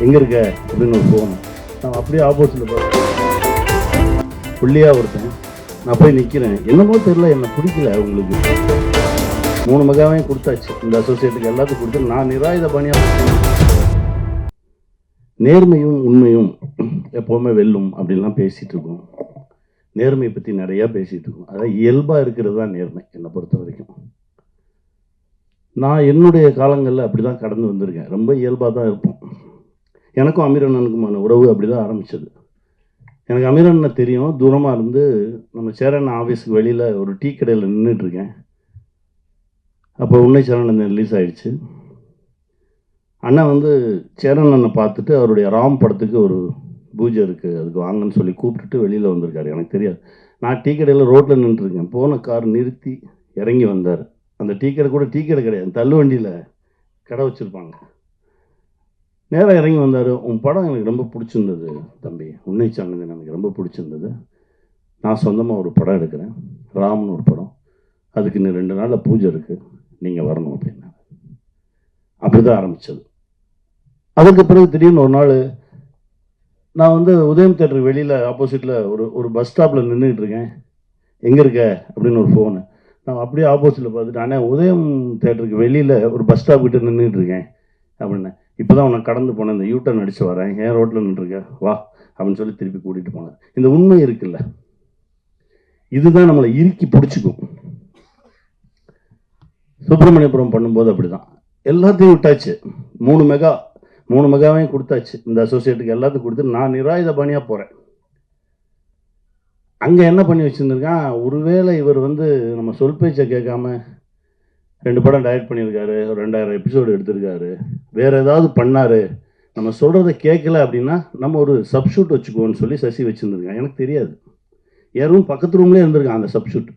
எங்கே இருக்க அப்படின்னு ஒரு ஃபோன். நான் அப்படியே ஆப்போசிட்டில் போகிறேன், புள்ளியாக ஒருத்தன். நான் போய் நிற்கிறேன், என்னமோ தெரியல, என்னை பிடிக்கல உங்களுக்கு. 3 மெகாவையும் கொடுத்தாச்சு, இந்த அசோசியேட்டுக்கு எல்லாத்துக்கும் கொடுத்து நான் நிராயுத பணியாக. நேர்மையும் உண்மையும் எப்போவுமே வெல்லும் அப்படின்லாம் பேசிகிட்டு இருக்கோம். நேர்மையை பற்றி நிறையா பேசிகிட்டு இருக்கோம். அதாவது இயல்பாக இருக்கிறது தான் நேர்மை என்னை பொறுத்த வரைக்கும். நான் என்னுடைய காலங்களில் அப்படி தான் கடந்து வந்திருக்கேன். ரொம்ப இயல்பாக தான் இருப்போம். எனக்கும் அமீரண்ணனுக்குமான உறவு அப்படி தான் ஆரம்பித்தது. எனக்கு அமீரண்ணனை தெரியும், தூரமாக இருந்து. நம்ம சேரண்ணன் ஆஃபீஸுக்கு வெளியில் ஒரு டீ கடையில் நின்றுட்டுருக்கேன். அப்போ உன்னை சேரண்ணன் ரிலீஸ் ஆகிடுச்சு. அண்ணா சேரண்ணனை பார்த்துட்டு அவருடைய ராம் படத்துக்கு ஒரு பூஜை இருக்குது, அதுக்கு வாங்கன்னு சொல்லி கூப்பிட்டுட்டு வெளியில் வந்திருக்காரு. எனக்கு தெரியாது. நான் டீ கடையில் ரோட்டில் நின்றுருக்கேன். போன கார் நிறுத்தி இறங்கி வந்தார். அந்த டீ கடை கூட டீ கடை கிடையாது, தள்ளு வண்டியில் கடை வச்சுருப்பாங்க. நேராக இறங்கி வந்தார். உன் படம் எனக்கு ரொம்ப பிடிச்சிருந்தது தம்பி, உன்னை சார்ந்தது எனக்கு ரொம்ப பிடிச்சிருந்தது. நான் சொந்தமாக ஒரு படம் எடுக்கிறேன், ராம்னு ஒரு படம். அதுக்கு இன்னும் 2 நாளில் பூஜை இருக்குது, நீங்கள் வரணும் அப்படின்னா. அப்படி தான் ஆரம்பித்தது. அதுக்கு பிறகு திடீர்னு ஒரு நாள் நான் உதயம் தேட்டருக்கு வெளியில் ஆப்போசிட்டில் ஒரு பஸ் ஸ்டாப்பில் நின்றுக்கிட்டு இருக்கேன். எங்கே இருக்க அப்படின்னு ஒரு ஃபோனு. நான் அப்படியே ஆப்போசிட்டில் பார்த்துட்டு, ஆனால் உதயம் தேட்டருக்கு வெளியில் ஒரு பஸ் ஸ்டாப் கிட்ட நின்றுட்டு இருக்கேன் அப்படின்னு. இப்போ தான் உனக்கு கடந்து போனேன், இந்த யூட்டர்ன் அடித்து வரேன், ஏன் ரோட்டில் நின்றுருக்கேன் வா அப்படின்னு சொல்லி திருப்பி கூட்டிகிட்டு போனேன். இந்த உண்மை இருக்குல்ல, இதுதான் நம்மளை இறுக்கி பிடிச்சிக்கும். சுப்பிரமணியபுரம் பண்ணும்போது அப்படி தான் எல்லாத்தையும் விட்டாச்சு. 3 மெகாவையும் கொடுத்தாச்சு, இந்த அசோசியேட்டுக்கு எல்லாத்துக்கும் கொடுத்து நான் நிராயுத பணியாக போகிறேன். அங்கே என்ன பண்ணி வச்சுருந்துருக்கான், ஒருவேளை இவர் நம்ம சொல் பேச்சை கேட்காம 2 படம் டைரக்ட் பண்ணியிருக்காரு, ஒரு 2000 எபிசோடு எடுத்திருக்காரு, வேறு ஏதாவது பண்ணார், நம்ம சொல்கிறத கேட்கல அப்படின்னா நம்ம ஒரு சப்ஷூட் வச்சுக்குவோன்னு சொல்லி சசி வச்சுருந்துருக்கான். எனக்கு தெரியாது. என் ரூம் பக்கத்து ரூம்லேயே இருந்திருக்கான் அந்த சப்ஷூட்.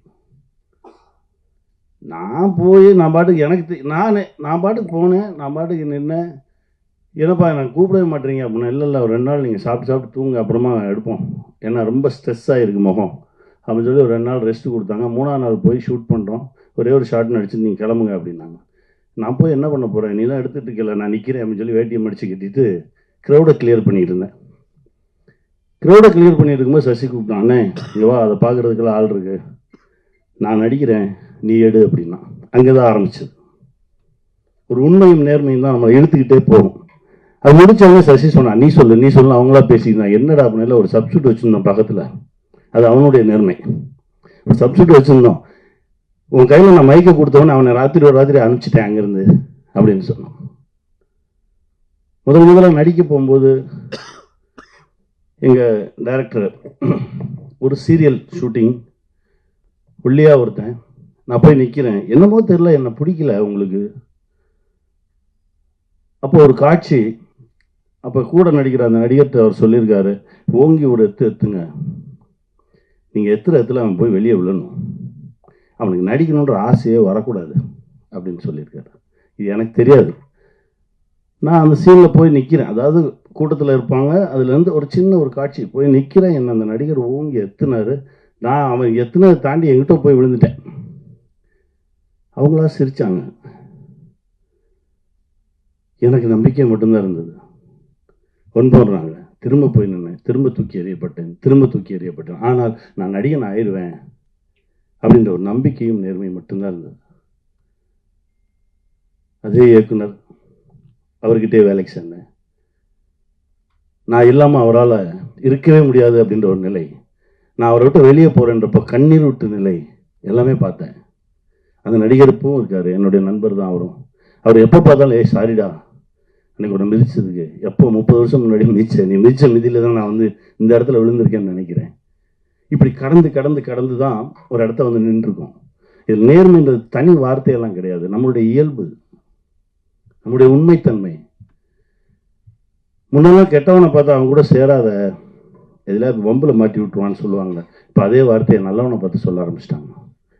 நான் போய் நான் பாட்டுக்கு நான் பாட்டுக்கு போனேன், நான் பாட்டுக்கு நின்னேன். என்னப்பா நான் கூப்பிடவே மாட்டேறீங்க அப்படின்னா, இல்லை ஒரு 2 நாள் நீங்கள் சாப்பிட்டு தூங்க, அப்புறமா எடுப்போம், ஏன்னா ரொம்ப ஸ்ட்ரெஸ்ஸாக இருக்குது முகம் அப்படின்னு சொல்லி ஒரு 2 நாள் ரெஸ்ட்டு கொடுத்தாங்க. 3ஆம் நாள் போய் ஷூட் பண்ணுறோம், ஒரே ஒரு ஷார்ட் நடிச்சு நீங்கள் கிளம்புங்க அப்படின்னாங்க. நான் போய் என்ன பண்ண போகிறேன், நீ தான் எடுத்துகிட்டு இருக்கல, நான் நிற்கிறேன் அப்படின்னு சொல்லி வேட்டியை மடித்து கட்டிட்டு க்ரௌடை கிளியர் பண்ணிகிட்டு இருந்தேன். க்ரௌடை கிளியர் பண்ணிட்டு இருக்கும்போது சசி கூப்பிட்டான், அண்ணே இங்கே வா, அதை பார்க்குறதுக்கெல்லாம் ஆள் இருக்குது, நான் நடிக்கிறேன், நீ எடு அப்படின்னா. அங்கே தான் ஆரம்பிச்சது. ஒரு உண்மையும் நேர்மையும் தான் நம்ம இழுத்துக்கிட்டே போகும். அது முடிச்சவங்க சசி சொன்னான், நீ சொல்லு அவங்களா பேசிக்கிட்டான். என்னடா அப்படின்னா, ஒரு சப்ஸ்டியூட் வச்சுருந்தோம் பக்கத்தில், அது அவனுடைய நேர்மை. ஒரு சப்ஸ்டியூட் வச்சுருந்தோம், உன் கையில் நான் மைக்கை கொடுத்தவொன்னே அவனை ராத்திரி அனுப்பிச்சிட்டேன் அங்கேருந்து அப்படின்னு சொன்னான். முதல்ல நடிக்க போகும்போது எங்கள் டைரக்டர் ஒரு சீரியல் ஷூட்டிங், புள்ளியாக ஒருத்தன். நான் போய் நிற்கிறேன், என்னமோ தெரியல, என்னை பிடிக்கல உங்களுக்கு. அப்போ ஒரு காட்சி, அப்போ கூட நடிக்கிற அந்த நடிகர்கிட்ட அவர் சொல்லியிருக்காரு, ஓங்கி ஒரு எத்துங்க, நீங்கள் எத்துல அவன் போய் வெளியே விழணும், அவனுக்கு நடிக்கணுன்ற ஆசையே வரக்கூடாது அப்படின்னு சொல்லியிருக்காரு. இது எனக்கு தெரியாது. நான் அந்த சீனில் போய் நிற்கிறேன், அதாவது கூட்டத்தில் இருப்பாங்க, அதுலேருந்து ஒரு சின்ன ஒரு காட்சி போய் நிற்கிறேன். என்ன அந்த நடிகர் ஓங்கி எத்துனாரு, நான் அவன் எத்துனதை தாண்டி எங்கிட்ட போய் விழுந்துட்டேன். அவங்களா சிரித்தாங்க, எனக்கு நம்பிக்கை மட்டும்தான் இருந்தது. கொண்டுறாங்க, திரும்ப போய் நின்னேன், திரும்ப தூக்கி எறியப்பட்டேன். ஆனால் நான் நடிகன் ஆயிடுவேன் அப்படின்ற ஒரு நம்பிக்கையும் நேர்மையும் மட்டும்தான் இருந்தது. அதே இயக்குனர் அவர்கிட்டே வேலைக்கு சேர்ந்தேன். நான் இல்லாமல் அவரால் இருக்கவே முடியாது அப்படின்ற ஒரு நிலை, நான் அவரை விட்டு வெளியே போகிறேன்றப்போ கண்ணீர் விட்டு நிலை எல்லாமே பார்த்தேன். அந்த நடிகர் இப்பவும் இருக்கார், என்னுடைய நண்பர் தான் அவரும். அவர் எப்போ பார்த்தாலும் ஏய் சாரிடா எனக்கு ஒன்று மிதிச்சதுக்கு, எப்போ 30 வருஷம் முன்னாடி மிதிச்சேன், நீ மிதிச்ச மிதியில் தான் நான் இந்த இடத்துல விழுந்திருக்கேன்னு நினைக்கிறேன். இப்படி கடந்து தான் ஒரு இடத்த நின்றுருக்கோம். இதில் நேர்மைன்றது தனி வார்த்தையெல்லாம் கிடையாது, நம்மளுடைய இயல்பு, நம்முடைய உண்மைத்தன்மை. முன்னெல்லாம் கெட்டவனை பார்த்தா அவன் கூட சேராத, எதில் வம்பில் மாட்டி விட்டுருவான்னு சொல்லுவாங்க. இப்போ அதே வார்த்தையை நல்லவனை பார்த்து சொல்ல ஆரம்பிச்சிட்டாங்க.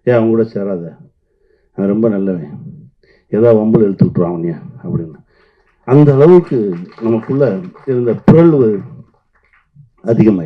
ஏன் அவங்க கூட சேராத, அவன் ரொம்ப நல்லவன், ஏதோ வம்பில் இழுத்து விட்டுருவான் அவனையா அப்படின்னு. அந்த அளவுக்கு நமக்குள்ள இருந்த புரள்வு அதிகமாயிடுச்சு.